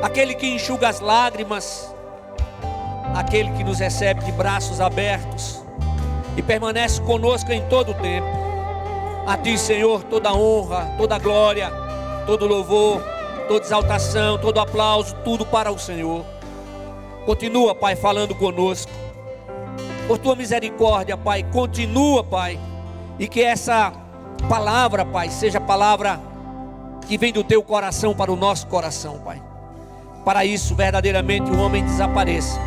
aquele que enxuga as lágrimas, aquele que nos recebe de braços abertos e permanece conosco em todo o tempo. A Ti, Senhor, toda honra, toda glória, todo louvor, toda exaltação, todo aplauso, tudo para o Senhor. Continua, Pai, falando conosco. Por Tua misericórdia, Pai, continua, Pai. E que essa palavra, Pai, seja palavra que vem do Teu coração para o nosso coração, Pai. Para isso, verdadeiramente, o homem desapareça.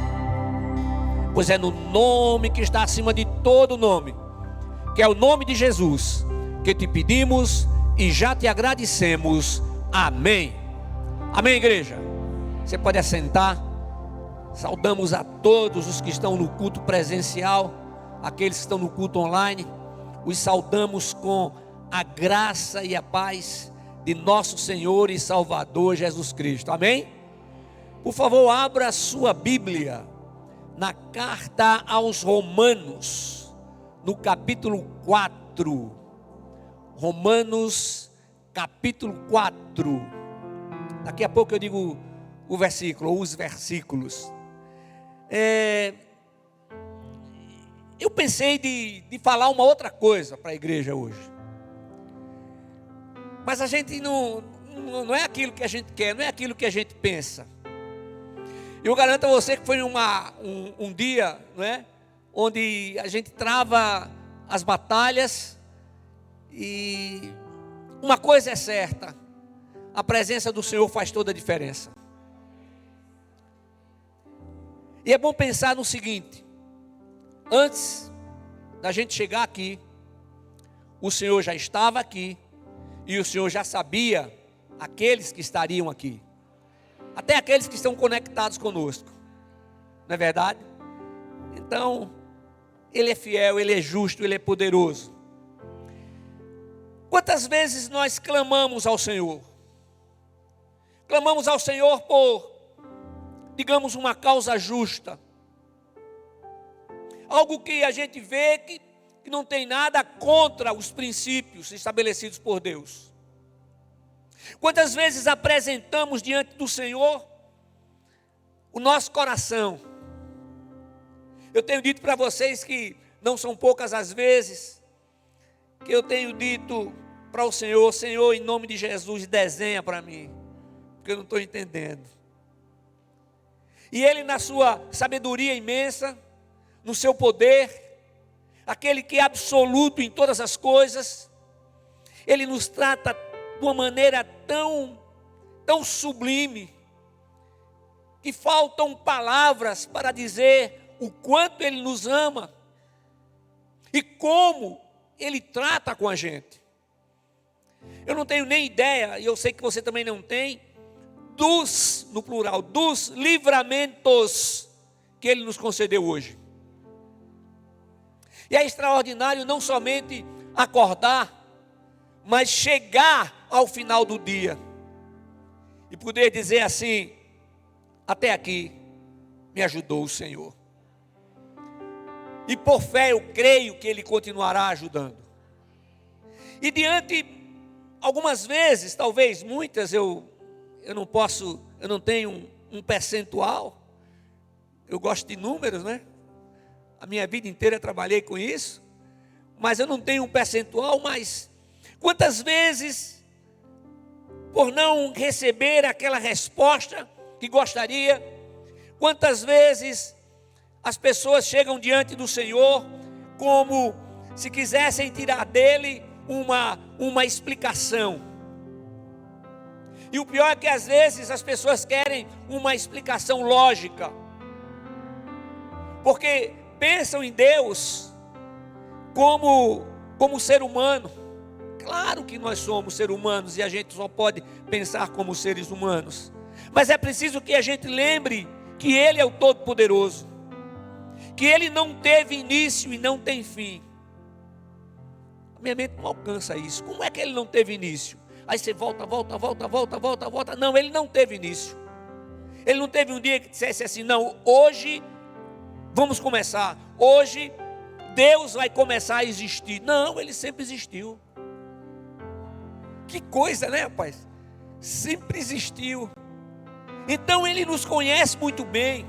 Pois é no nome que está acima de todo nome, que é o nome de Jesus, que Te pedimos e já Te agradecemos. Amém. Amém, igreja. Você pode assentar. Saudamos a todos os que estão no culto presencial, aqueles que estão no culto online. Os saudamos com a graça e a paz de nosso Senhor e Salvador Jesus Cristo. Amém? Por favor, abra a sua Bíblia na carta aos Romanos, no capítulo 4. Romanos, capítulo 4. Daqui a pouco eu digo o versículo, ou os versículos. Eu pensei de falar uma outra coisa para a igreja hoje. Mas a gente não é aquilo que a gente quer, não é aquilo que a gente pensa. Eu garanto a você que foi um dia, não é, onde a gente trava as batalhas. E uma coisa é certa: a presença do Senhor faz toda a diferença. E é bom pensar no seguinte: antes da gente chegar aqui, o Senhor já estava aqui, e o Senhor já sabia aqueles que estariam aqui, até aqueles que estão conectados conosco, não é verdade? Então, Ele é fiel, Ele é justo, Ele é poderoso. Quantas vezes nós clamamos ao Senhor? Clamamos ao Senhor por, digamos, uma causa justa, algo que a gente vê que não tem nada contra os princípios estabelecidos por Deus. Quantas vezes apresentamos diante do Senhor o nosso coração? Eu tenho dito para vocês que não são poucas as vezes que eu tenho dito para o Senhor: Senhor, em nome de Jesus, desenha para mim, porque eu não estou entendendo. E Ele, na sua sabedoria imensa, no seu poder, aquele que é absoluto em todas as coisas, Ele nos trata de uma maneira tão sublime, que faltam palavras para dizer o quanto Ele nos ama e como Ele trata com a gente. Eu não tenho nem ideia, e eu sei que você também não tem, no plural, dos livramentos que Ele nos concedeu hoje. E é extraordinário não somente acordar, mas chegar ao final do dia e poder dizer assim: até aqui me ajudou o Senhor. E por fé eu creio que Ele continuará ajudando. E diante, algumas vezes, talvez muitas, eu não tenho um percentual. Eu gosto de números, né? A minha vida inteira trabalhei com isso. Mas eu não tenho um percentual. Mas quantas vezes, por não receber aquela resposta que gostaria, quantas vezes as pessoas chegam diante do Senhor como se quisessem tirar dele uma explicação. E o pior é que às vezes as pessoas querem uma explicação lógica, porque pensam em Deus como ser humano. Claro que nós somos seres humanos e a gente só pode pensar como seres humanos, mas é preciso que a gente lembre que Ele é o Todo-Poderoso, que Ele não teve início e não tem fim. A minha mente não alcança isso. Como é que Ele não teve início? Aí você volta. Não, Ele não teve início. Ele não teve um dia que dissesse assim: não, hoje vamos começar, hoje Deus vai começar a existir. Não, Ele sempre existiu. Que coisa, né, rapaz? Sempre existiu. Então Ele nos conhece muito bem,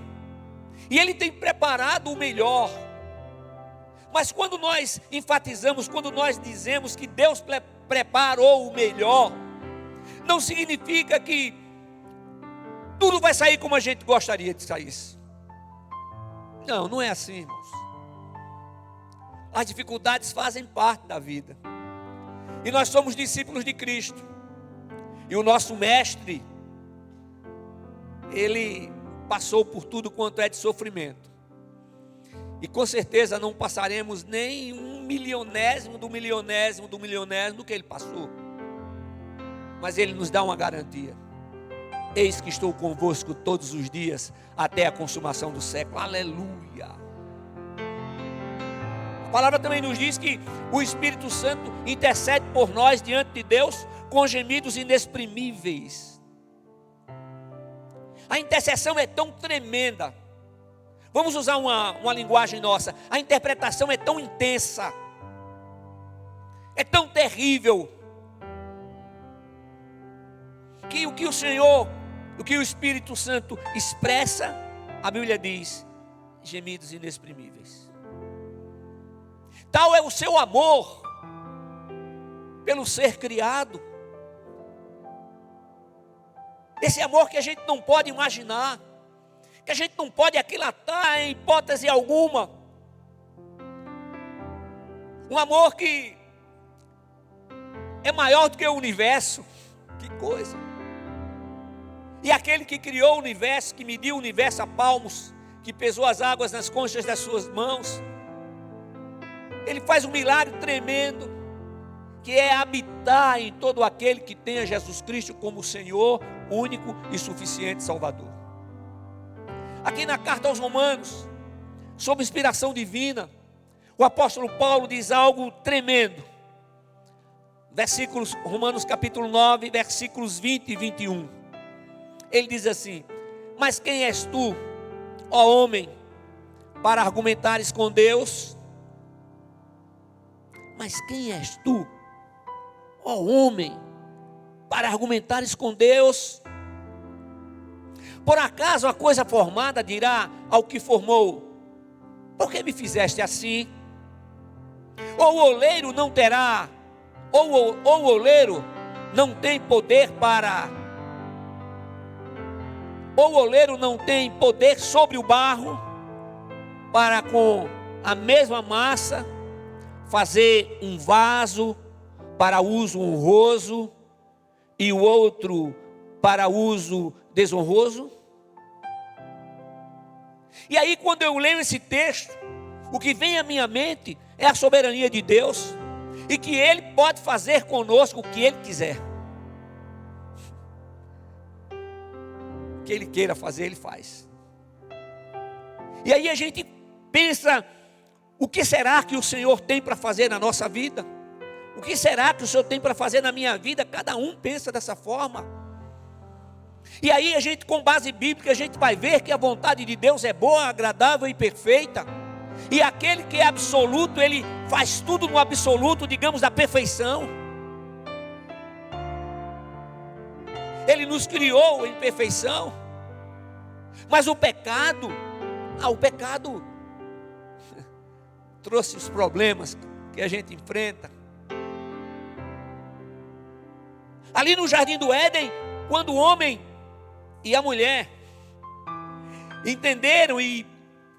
e Ele tem preparado o melhor. Mas quando nós enfatizamos, quando nós dizemos que Deus preparou o melhor, não significa que tudo vai sair como a gente gostaria de sair. Não, não é assim, irmãos. As dificuldades fazem parte da vida, e nós somos discípulos de Cristo, e o nosso mestre, ele passou por tudo quanto é de sofrimento, e com certeza não passaremos nem 1/1000º do 1/1000º do 1/1000º do que ele passou. Mas ele nos dá uma garantia: eis que estou convosco todos os dias, até a consumação do século. Aleluia. A palavra também nos diz que o Espírito Santo intercede por nós diante de Deus com gemidos inexprimíveis. A intercessão é tão tremenda. Vamos usar uma linguagem nossa. A interpretação é tão intensa, é tão terrível, que o que o Senhor, o que o Espírito Santo expressa, a Bíblia diz, gemidos inexprimíveis. Tal é o seu amor pelo ser criado, esse amor que a gente não pode imaginar, que a gente não pode aquilatar em hipótese alguma. Um amor que é maior do que o universo. Que coisa! E aquele que criou o universo, que mediu o universo a palmos, que pesou as águas nas conchas das suas mãos, ele faz um milagre tremendo, que é habitar em todo aquele que tenha Jesus Cristo como Senhor, único e suficiente Salvador. Aqui na carta aos Romanos, sob inspiração divina, o apóstolo Paulo diz algo tremendo. Romanos capítulo 9, versículos 20 e 21. Ele diz assim: mas quem és tu, ó homem, para argumentares com Deus? Mas quem és tu, ó homem, para argumentares com Deus? Por acaso a coisa formada dirá ao que formou: por que me fizeste assim? Ou o oleiro não terá, ou o oleiro não tem poder para, ou o oleiro não tem poder sobre o barro, para com a mesma massa fazer um vaso para uso honroso e o outro para uso desonroso? E aí, quando eu leio esse texto, o que vem à minha mente é a soberania de Deus, e que Ele pode fazer conosco o que Ele quiser. O que Ele queira fazer, Ele faz. E aí a gente pensa: o que será que o Senhor tem para fazer na nossa vida? O que será que o Senhor tem para fazer na minha vida? Cada um pensa dessa forma. E aí a gente, com base bíblica, a gente vai ver que a vontade de Deus é boa, agradável e perfeita. E aquele que é absoluto, Ele faz tudo no absoluto, digamos, da perfeição. Ele nos criou em perfeição. Mas o pecado trouxe os problemas que a gente enfrenta. Ali no jardim do Éden, quando o homem e a mulher entenderam e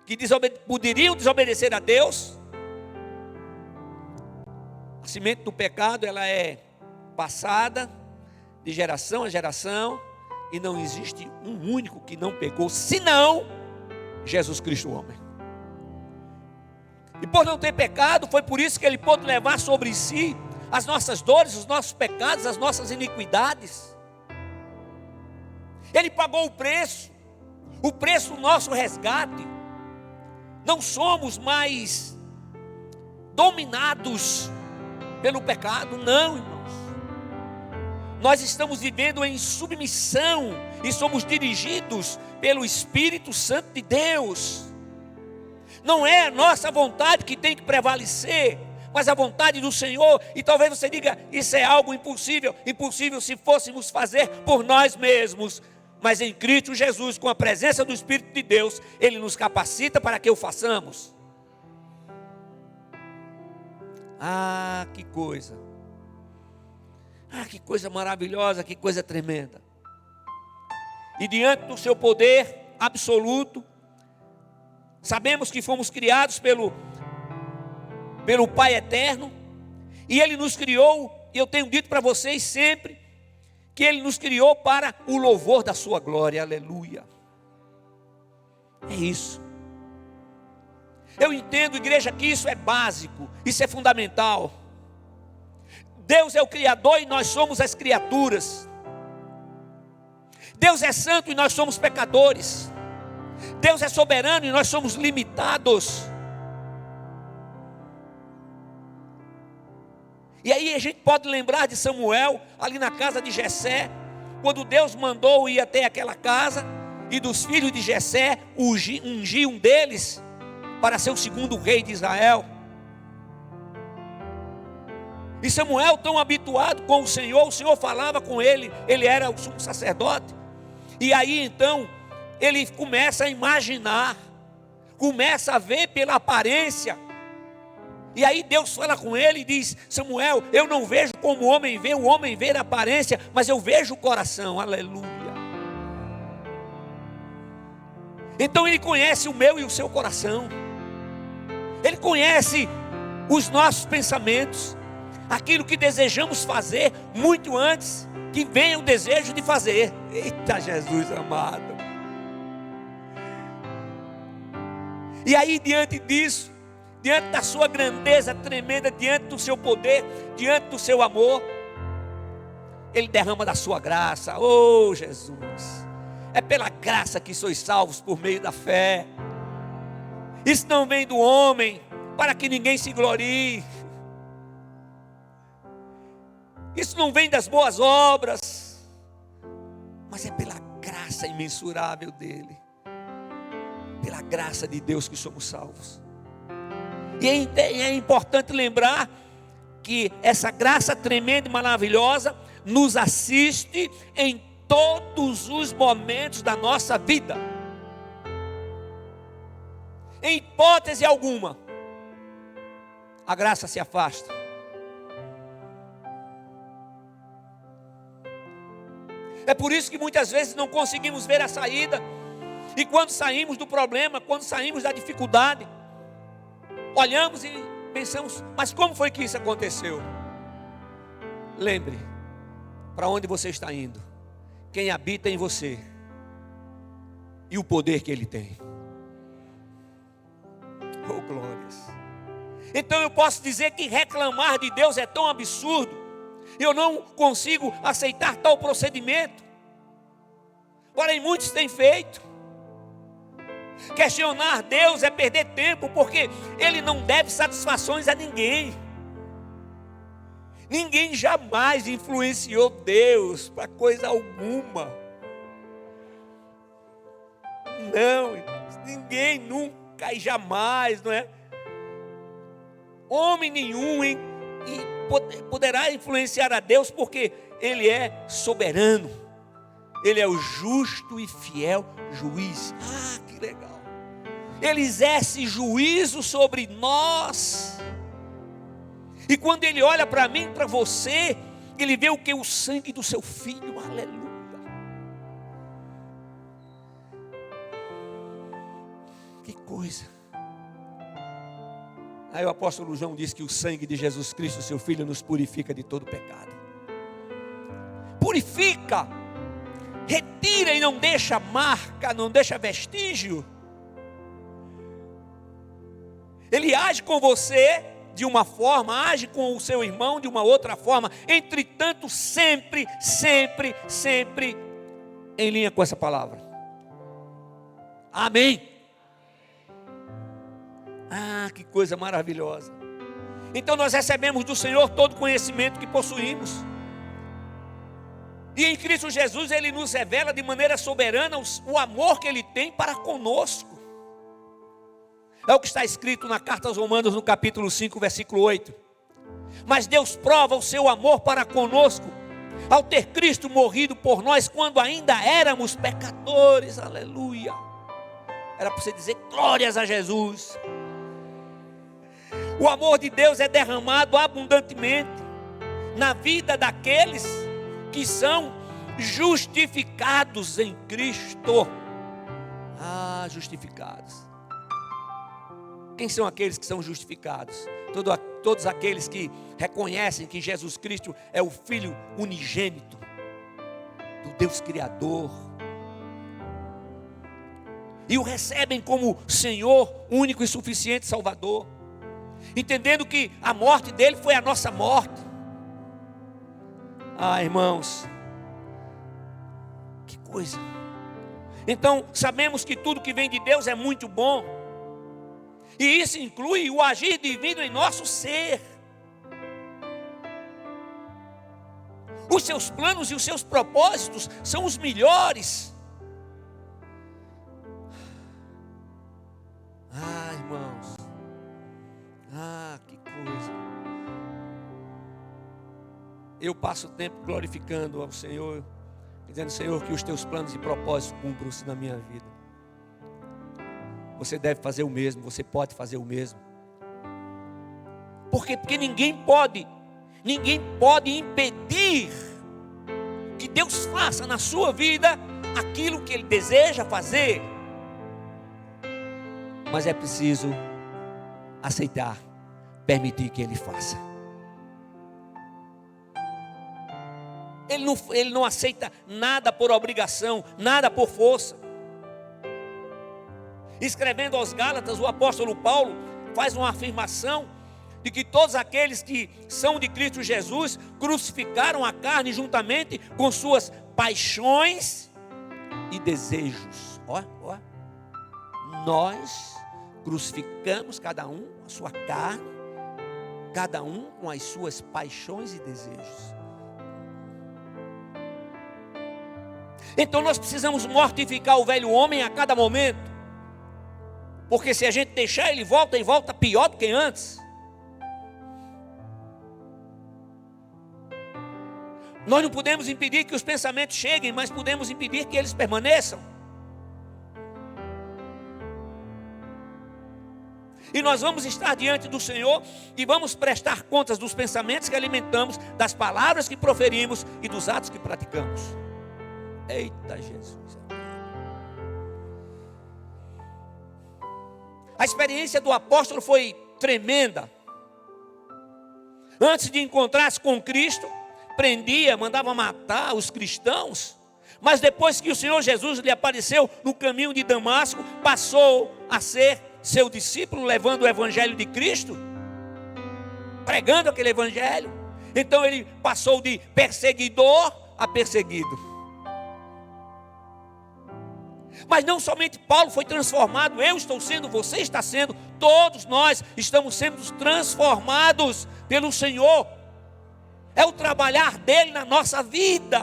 que poderiam desobedecer a Deus, a semente do pecado, ela é passada de geração a geração, e não existe um único que não pegou, senão Jesus Cristo, o homem. E por não ter pecado, foi por isso que Ele pôde levar sobre si as nossas dores, os nossos pecados, as nossas iniquidades. Ele pagou o preço do nosso resgate. Não somos mais dominados pelo pecado, não, irmãos. Nós estamos vivendo em submissão e somos dirigidos pelo Espírito Santo de Deus. Não é a nossa vontade que tem que prevalecer, mas a vontade do Senhor. E talvez você diga: isso é algo impossível. Impossível se fôssemos fazer por nós mesmos. Mas em Cristo Jesus, com a presença do Espírito de Deus, Ele nos capacita para que o façamos. Ah, que coisa! Ah, que coisa maravilhosa, que coisa tremenda! E diante do seu poder absoluto, sabemos que fomos criados pelo Pai eterno, e Ele nos criou, e eu tenho dito para vocês sempre, que Ele nos criou para o louvor da sua glória, aleluia. É isso. Eu entendo, igreja, que isso é básico, isso é fundamental. Deus é o Criador e nós somos as criaturas. Deus é santo e nós somos pecadores. Deus é soberano e nós somos limitados. E aí a gente pode lembrar de Samuel, ali na casa de Jessé, quando Deus mandou ir até aquela casa, e dos filhos de Jessé, ungir um deles, para ser o segundo rei de Israel. E Samuel, tão habituado com o Senhor falava com ele, ele era o sumo sacerdote. E aí então, ele começa a imaginar, começa a ver pela aparência. E aí Deus fala com ele e diz: Samuel, eu não vejo como o homem vê a aparência, mas eu vejo o coração, aleluia. Então ele conhece o meu e o seu coração, ele conhece os nossos pensamentos, aquilo que desejamos fazer muito antes que venha o desejo de fazer. Eita Jesus amado. E aí diante disso, diante da sua grandeza tremenda, diante do seu poder, diante do seu amor, Ele derrama da sua graça. Oh Jesus, é pela graça que sois salvos por meio da fé. Isso não vem do homem, para que ninguém se glorie. Isso não vem das boas obras, mas é pela graça imensurável dEle, pela graça de Deus que somos salvos. E é importante lembrar que essa graça tremenda e maravilhosa nos assiste em todos os momentos da nossa vida. Em hipótese alguma, a graça se afasta. É por isso que muitas vezes não conseguimos ver a saída. E quando saímos do problema, quando saímos da dificuldade, olhamos e pensamos: mas como foi que isso aconteceu? Lembre, para onde você está indo, quem habita em você e o poder que Ele tem. Oh glórias! Então eu posso dizer que reclamar de Deus é tão absurdo, eu não consigo aceitar tal procedimento, porém muitos têm feito. Questionar Deus é perder tempo, porque Ele não deve satisfações a ninguém. Ninguém jamais influenciou Deus para coisa alguma. Não, ninguém nunca e jamais, não é? Homem nenhum poderá influenciar a Deus, porque Ele é soberano. Ele é o justo e fiel juiz. Ah, que legal! Ele exerce juízo sobre nós. E quando Ele olha para mim, para você, Ele vê o que? O sangue do seu filho. Aleluia! Que coisa! Aí o apóstolo João diz que o sangue de Jesus Cristo, seu filho, nos purifica de todo pecado. Purifica, retira e não deixa marca, não deixa vestígio. Ele age com você de uma forma, age com o seu irmão de uma outra forma. Entretanto, sempre, sempre, sempre em linha com essa palavra. Amém. Ah, que coisa maravilhosa. Então nós recebemos do Senhor todo o conhecimento que possuímos. E em Cristo Jesus Ele nos revela de maneira soberana o amor que Ele tem para conosco. É o que está escrito na carta aos Romanos, no capítulo 5, versículo 8. Mas Deus prova o seu amor para conosco, ao ter Cristo morrido por nós quando ainda éramos pecadores, aleluia. Era para você dizer glórias a Jesus. O amor de Deus é derramado abundantemente na vida daqueles que são justificados em Cristo. Justificados. Quem são aqueles que são justificados? Todos aqueles que reconhecem que Jesus Cristo é o Filho unigênito do Deus Criador e o recebem como Senhor único e suficiente Salvador, entendendo que a morte dele foi a nossa morte. Irmãos, que coisa. Então sabemos que tudo que vem de Deus é muito bom, e isso inclui o agir divino em nosso ser. Os seus planos e os seus propósitos são os melhores. Irmãos, que coisa. Eu passo o tempo glorificando ao Senhor, dizendo: Senhor, que os teus planos e propósitos cumpram-se na minha vida. Você deve fazer o mesmo, você pode fazer o mesmo. Por quê? Porque ninguém pode impedir que Deus faça na sua vida aquilo que Ele deseja fazer. Mas é preciso aceitar, permitir que Ele faça. Ele não aceita nada por obrigação, nada por força. Escrevendo aos Gálatas, o apóstolo Paulo faz uma afirmação de que todos aqueles que são de Cristo Jesus crucificaram a carne juntamente com suas paixões e desejos. Nós crucificamos cada um a sua carne, cada um com as suas paixões e desejos. Então nós precisamos mortificar o velho homem a cada momento, porque se a gente deixar, ele volta e volta pior do que antes. Nós não podemos impedir que os pensamentos cheguem, mas podemos impedir que eles permaneçam. E nós vamos estar diante do Senhor e vamos prestar contas dos pensamentos que alimentamos, das palavras que proferimos e dos atos que praticamos. Eita Jesus. A experiência do apóstolo foi tremenda. Antes de encontrar-se com Cristo, prendia, mandava matar os cristãos. Mas depois que o Senhor Jesus lhe apareceu no caminho de Damasco, passou a ser seu discípulo, levando o evangelho de Cristo, pregando aquele evangelho. Então ele passou de perseguidor a perseguido. Mas não somente Paulo foi transformado, eu estou sendo, você está sendo, todos nós estamos sendo transformados pelo Senhor. É o trabalhar dele na nossa vida,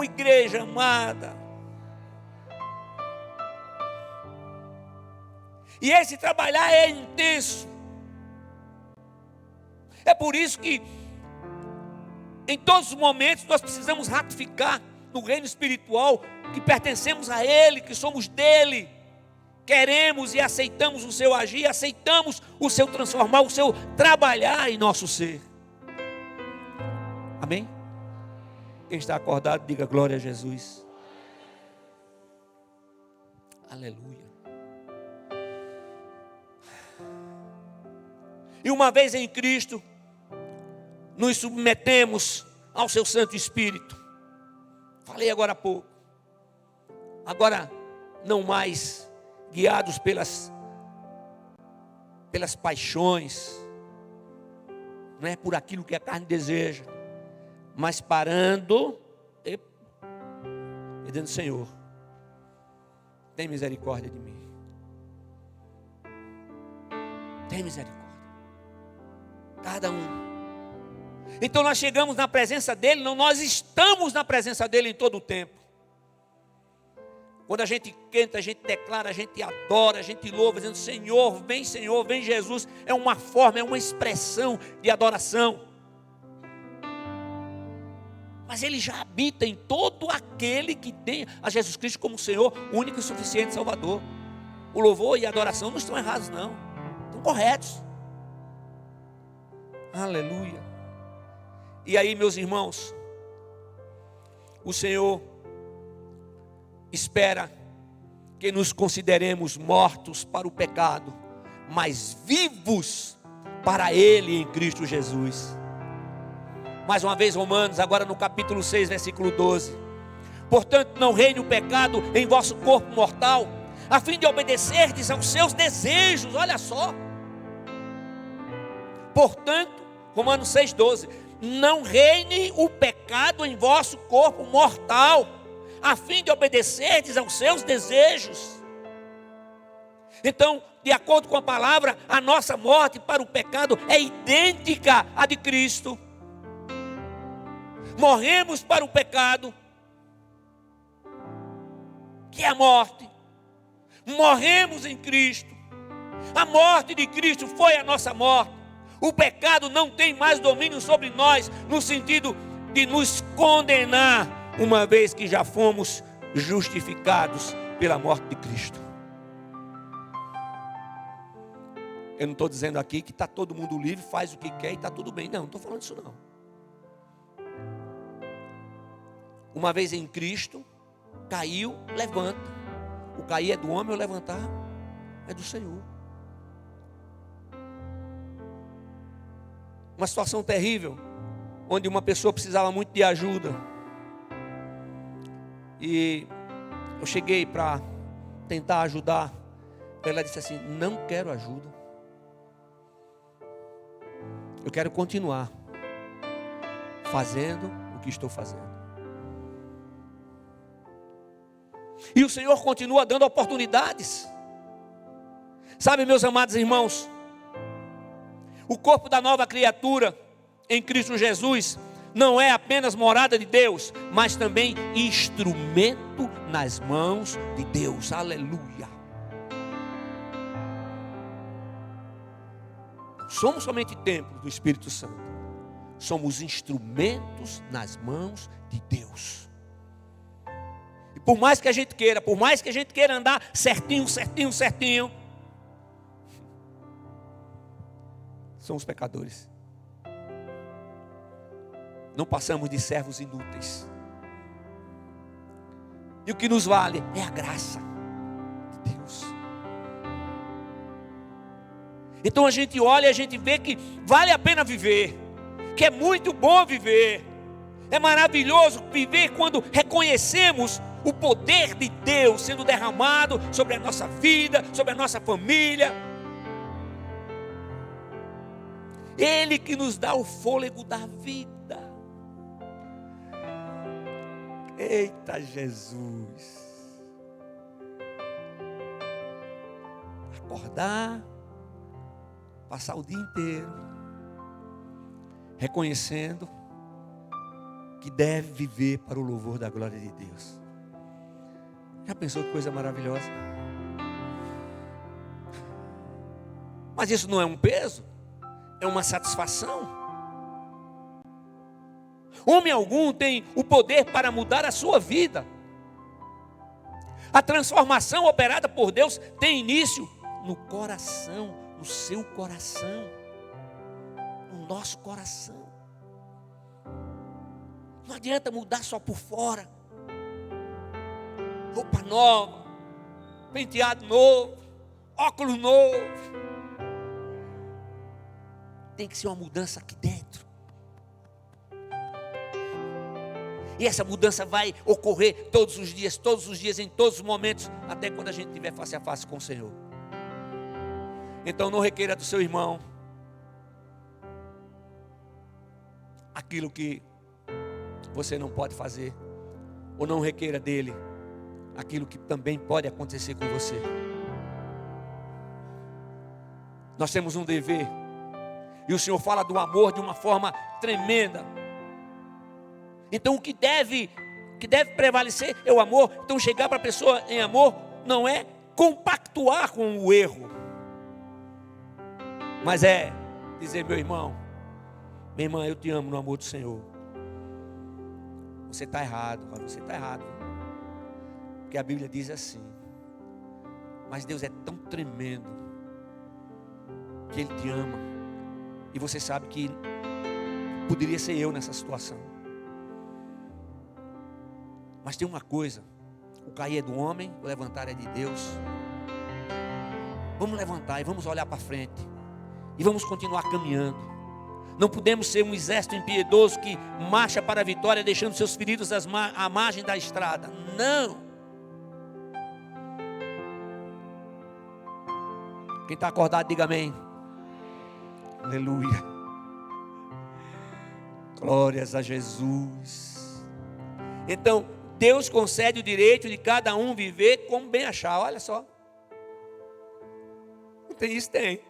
igreja amada. E esse trabalhar é intenso. É por isso que em todos os momentos nós precisamos ratificar no reino espiritual que pertencemos a Ele, que somos dele. Queremos e aceitamos o seu agir, aceitamos o seu transformar, o seu trabalhar em nosso ser. Amém? Quem está acordado, diga glória a Jesus. Aleluia. E uma vez em Cristo, nos submetemos ao seu Santo Espírito. Falei agora há pouco. Agora, não mais guiados pelas paixões, não é por aquilo que a carne deseja, mas parando e dizendo: Senhor, tem misericórdia de mim. Tem misericórdia. Cada um. Então nós chegamos na presença dele, não, nós estamos na presença dele em todo o tempo. Quando a gente canta, a gente declara, a gente adora, a gente louva, dizendo: Senhor, vem Jesus. É uma forma, é uma expressão de adoração. mas ele já habita em todo aquele que tem a Jesus Cristo como Senhor, único e suficiente Salvador. O louvor e a adoração não estão errados, não, estão corretos. Aleluia. E aí, meus irmãos, o Senhor espera que nos consideremos mortos para o pecado, mas vivos para Ele em Cristo Jesus. Mais uma vez, Romanos, agora no capítulo 6, versículo 12. Portanto, não reine o pecado em vosso corpo mortal, a fim de obedecerdes aos seus desejos. Olha só. Portanto, Romanos 6, 12. Não reine o pecado em vosso corpo mortal, a fim de obedecerdes aos seus desejos. Então, de acordo com a palavra, a nossa morte para o pecado é idêntica à de Cristo. Morremos para o pecado, que é a morte. Morremos em Cristo. A morte de Cristo foi a nossa morte. O pecado não tem mais domínio sobre nós, no sentido de nos condenar, uma vez que já fomos justificados pela morte de Cristo. Eu não estou dizendo aqui que está todo mundo livre, faz o que quer e está tudo bem. Não estou falando isso não. Uma vez em Cristo, caiu, levanta. O cair é do homem, o levantar é do Senhor. Uma situação terrível, onde uma pessoa precisava muito de ajuda. E eu cheguei para tentar ajudar. Ela disse assim: não quero ajuda. Eu quero continuar fazendo o que estou fazendo. E o Senhor continua dando oportunidades. Sabe, meus amados irmãos, o corpo da nova criatura em Cristo Jesus não é apenas morada de Deus, mas também instrumento nas mãos de Deus. Aleluia. Não somos somente templos do Espírito Santo, somos instrumentos nas mãos de Deus. E por mais que a gente queira andar certinho, somos pecadores. Não passamos de servos inúteis. E o que nos vale é a graça de Deus. Então a gente olha e a gente vê que vale a pena viver, que é muito bom viver. É maravilhoso viver quando reconhecemos o poder de Deus sendo derramado sobre a nossa vida, sobre a nossa família. Ele que nos dá o fôlego da vida. Eita Jesus. Acordar, passar o dia inteiro reconhecendo que deve viver para o louvor da glória de Deus. Já pensou que coisa maravilhosa? Mas isso não é um peso? É uma satisfação. Homem algum tem o poder para mudar a sua vida. A transformação operada por Deus tem início no coração, no seu coração, no nosso coração. Não adianta mudar só por fora. Roupa nova, penteado novo, óculos novo. Tem que ser uma mudança aqui dentro. E essa mudança vai ocorrer todos os dias, em todos os momentos, até quando a gente estiver face a face com o Senhor. Então não requeira do seu irmão aquilo que você não pode fazer, ou não requeira dele aquilo que também pode acontecer com você. Nós temos um dever. E o Senhor fala do amor de uma forma tremenda. Então o que deve prevalecer é o amor. Então chegar para a pessoa em amor não é compactuar com o erro, mas é dizer: meu irmão, minha irmã, eu te amo no amor do Senhor. você está errado, você está errado. Porque a Bíblia diz assim, mas Deus é tão tremendo, que Ele te ama, e você sabe que poderia ser eu nessa situação. Mas tem uma coisa, o cair é do homem, o levantar é de Deus. Vamos levantar e vamos olhar para frente, e vamos continuar caminhando. Não podemos ser um exército impiedoso que marcha para a vitória, deixando seus feridos à margem da estrada. Não. Quem está acordado, diga amém. Aleluia. Glórias a Jesus. Então, Deus concede o direito de cada um viver como bem achar. Olha só. Não tem isso? Tem.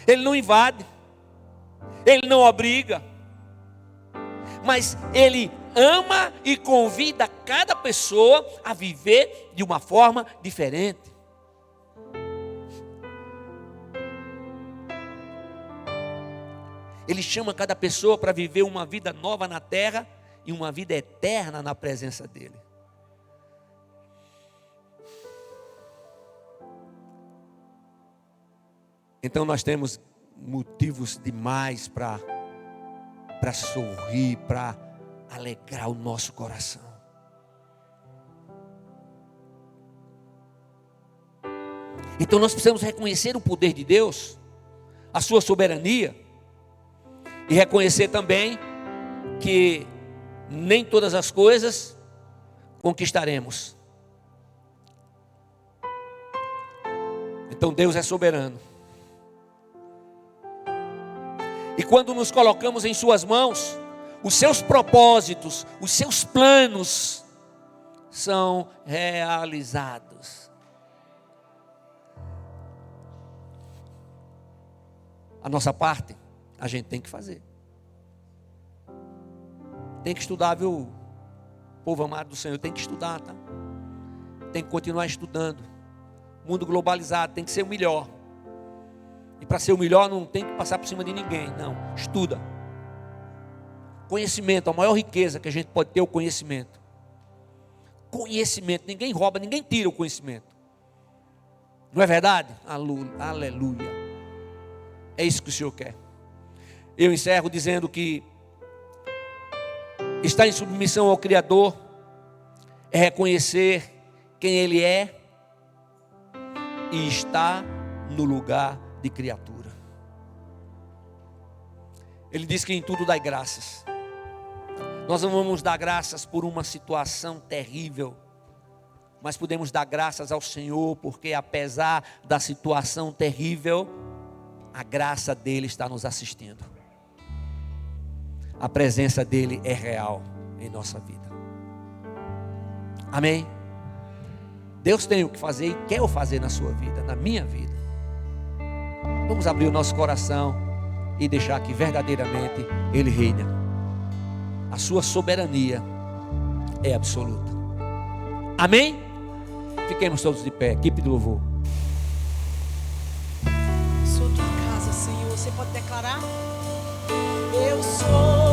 Ele não invade, Ele não obriga, mas Ele ama e convida cada pessoa a viver de uma forma diferente. Ele chama cada pessoa para viver uma vida nova na terra e uma vida eterna na presença dEle. Então nós temos motivos demais para sorrir, para alegrar o nosso coração. Então nós precisamos reconhecer o poder de Deus, a sua soberania, e reconhecer também que nem todas as coisas conquistaremos. Então Deus é soberano. E quando nos colocamos em suas mãos, os seus propósitos, os seus planos são realizados. A nossa parte, a gente tem que fazer. Tem que estudar, viu, povo amado do Senhor, tem que estudar, tá? Tem que continuar estudando. Mundo globalizado, tem que ser o melhor. E para ser o melhor não tem que passar por cima de ninguém, não. Estuda. Conhecimento, a maior riqueza que a gente pode ter é o conhecimento. Conhecimento, ninguém rouba, ninguém tira o conhecimento. Não é verdade? Aleluia. É isso que o Senhor quer. Eu encerro dizendo que estar em submissão ao Criador é reconhecer quem Ele é e estar no lugar de criatura. Ele diz que em tudo dai graças. Nós não vamos dar graças por uma situação terrível, mas podemos dar graças ao Senhor, porque apesar da situação terrível, a graça dele está nos assistindo. A presença dele é real em nossa vida. Amém? Deus tem o que fazer e quer o fazer na sua vida, na minha vida. Vamos abrir o nosso coração e deixar que verdadeiramente Ele reina. A sua soberania é absoluta. Amém? Fiquemos todos de pé, equipe do louvor. Sou tua casa, Senhor. Você pode declarar? Eu sou